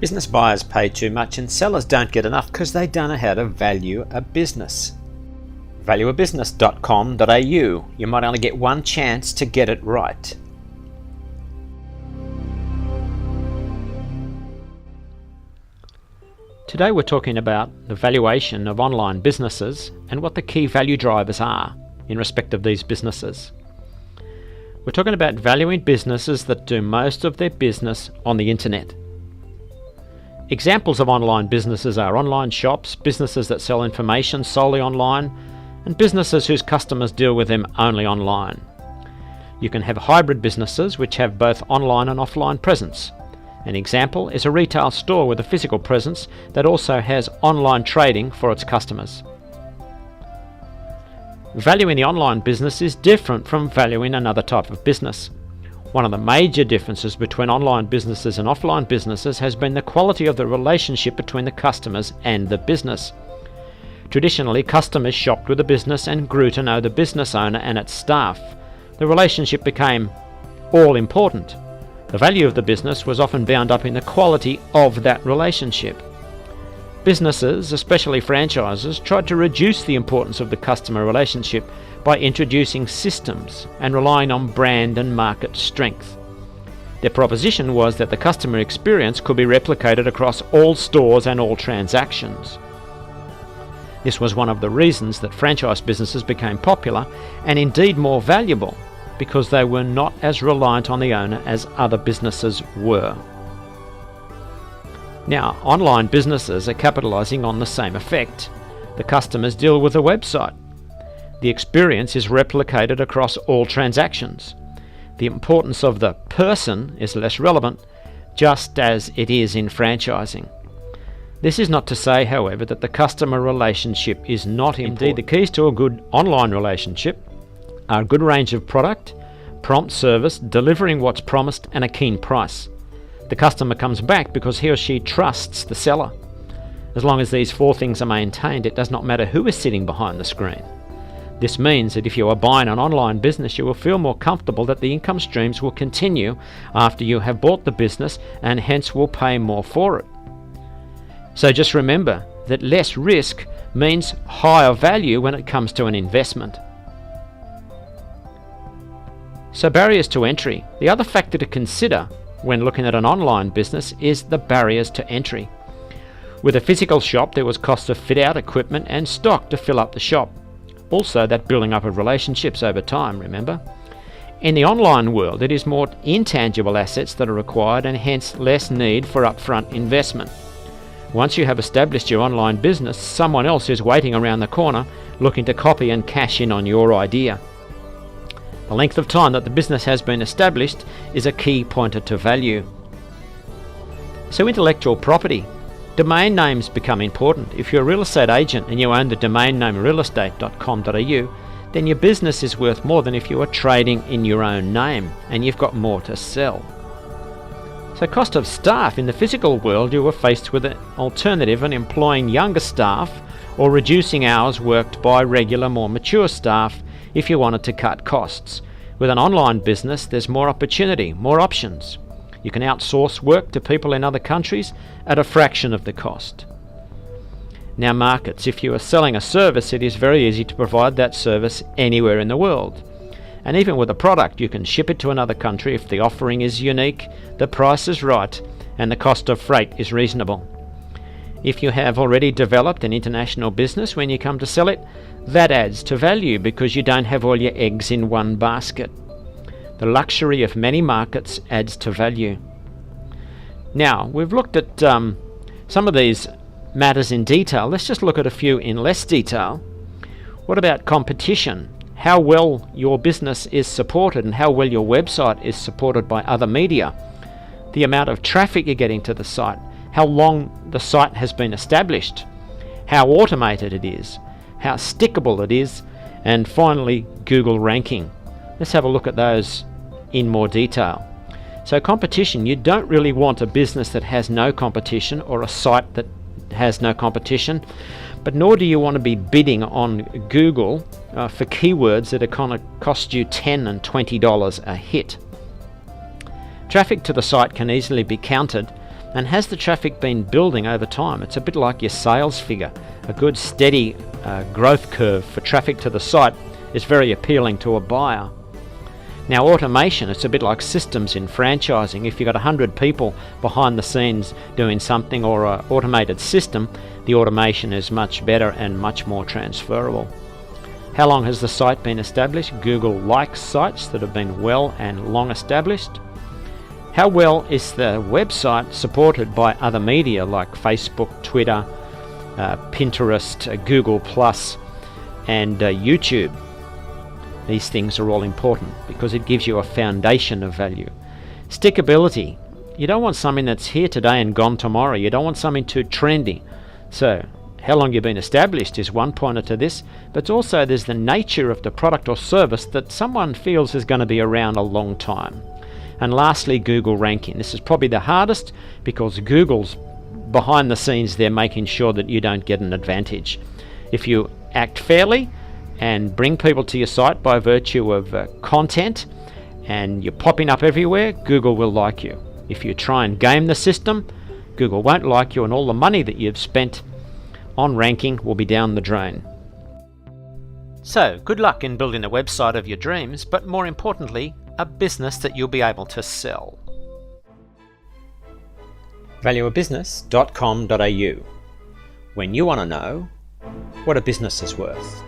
Business buyers pay too much and sellers don't get enough because they don't know how to value a business. Valueabusiness.com.au. You might only get one chance to get it right. Today we're talking about the valuation of online businesses and what the key value drivers are in respect of these businesses. We're talking about valuing businesses that do most of their business on the internet. Examples of online businesses are online shops, businesses that sell information solely online, and businesses whose customers deal with them only online. You can have hybrid businesses which have both online and offline presence. An example is a retail store with a physical presence that also has online trading for its customers. Valuing the online business is different from valuing another type of business. One of the major differences between online businesses and offline businesses has been the quality of the relationship between the customers and the business. Traditionally, customers shopped with the business and grew to know the business owner and its staff. The relationship became all important. The value of the business was often bound up in the quality of that relationship. Businesses, especially franchises, tried to reduce the importance of the customer relationship by introducing systems and relying on brand and market strength. Their proposition was that the customer experience could be replicated across all stores and all transactions. This was one of the reasons that franchise businesses became popular and indeed more valuable, because they were not as reliant on the owner as other businesses were. Now, online businesses are capitalizing on the same effect. The customers deal with a website. The experience is replicated across all transactions. The importance of the person is less relevant, just as it is in franchising. This is not to say, however, that the customer relationship is not important. Indeed, the keys to a good online relationship are a good range of product, prompt service, delivering what's promised, and a keen price. The customer comes back because he or she trusts the seller. As long as these four things are maintained, it does not matter who is sitting behind the screen. This means that if you are buying an online business, you will feel more comfortable that the income streams will continue after you have bought the business and hence will pay more for it. So just remember that less risk means higher value when it comes to an investment. So barriers to entry. The other factor to consider when looking at an online business is the barriers to entry. With a physical shop, there was cost of fit-out, equipment and stock to fill up the shop. Also, that building up of relationships over time, remember? In the online world, it is more intangible assets that are required and hence less need for upfront investment. Once you have established your online business, someone else is waiting around the corner looking to copy and cash in on your idea. The length of time that the business has been established is a key pointer to value. So intellectual property. Domain names become important. If you're a real estate agent and you own the domain name realestate.com.au, then your business is worth more than if you are trading in your own name and you've got more to sell. So cost of staff. In the physical world, you were faced with an alternative in employing younger staff or reducing hours worked by regular, more mature staff if you wanted to cut costs. With an online business, there's more opportunity, more options. You can outsource work to people in other countries at a fraction of the cost. Now, markets. If you are selling a service, it is very easy to provide that service anywhere in the world. And even with a product, you can ship it to another country if the offering is unique, the price is right, and the cost of freight is reasonable. If you have already developed an international business, when you come to sell it, that adds to value because you don't have all your eggs in one basket. The luxury of many markets adds to value. Now, we've looked at some of these matters in detail. Let's just look at a few in less detail. What about competition? How well your business is supported and how well your website is supported by other media. The amount of traffic you're getting to the site. How long the site has been established. How automated it is. How stickable it is. And finally, Google ranking. Let's have a look at those in more detail. So competition, you don't really want a business that has no competition or a site that has no competition, but nor do you want to be bidding on Google for keywords that are going to cost you $10 and $20 a hit. Traffic to the site can easily be counted And has the traffic been building over time? It's a bit like your sales figure. A good steady growth curve for traffic to the site is very appealing to a buyer. Now automation, it's a bit like systems in franchising. If you've got 100 people behind the scenes doing something, or an automated system, the automation is much better and much more transferable. How long has the site been established? Google likes sites that have been well and long established. How well is the website supported by other media like Facebook, Twitter, Pinterest, Google+, and YouTube? These things are all important because it gives you a foundation of value. Stickability. You don't want something that's here today and gone tomorrow. You don't want something too trendy. So, how long you've been established is one pointer to this, but also there's the nature of the product or service that someone feels is going to be around a long time. And lastly, Google ranking. This is probably the hardest because Google's behind the scenes there making sure that you don't get an advantage. If you act fairly and bring people to your site by virtue of content, and you're popping up everywhere, Google will like you. If you try and game the system, Google won't like you, and all the money that you've spent on ranking will be down the drain. So, good luck in building a website of your dreams, but more importantly, a business that you'll be able to sell. valueabusiness.com.au. When you want to know what a business is worth.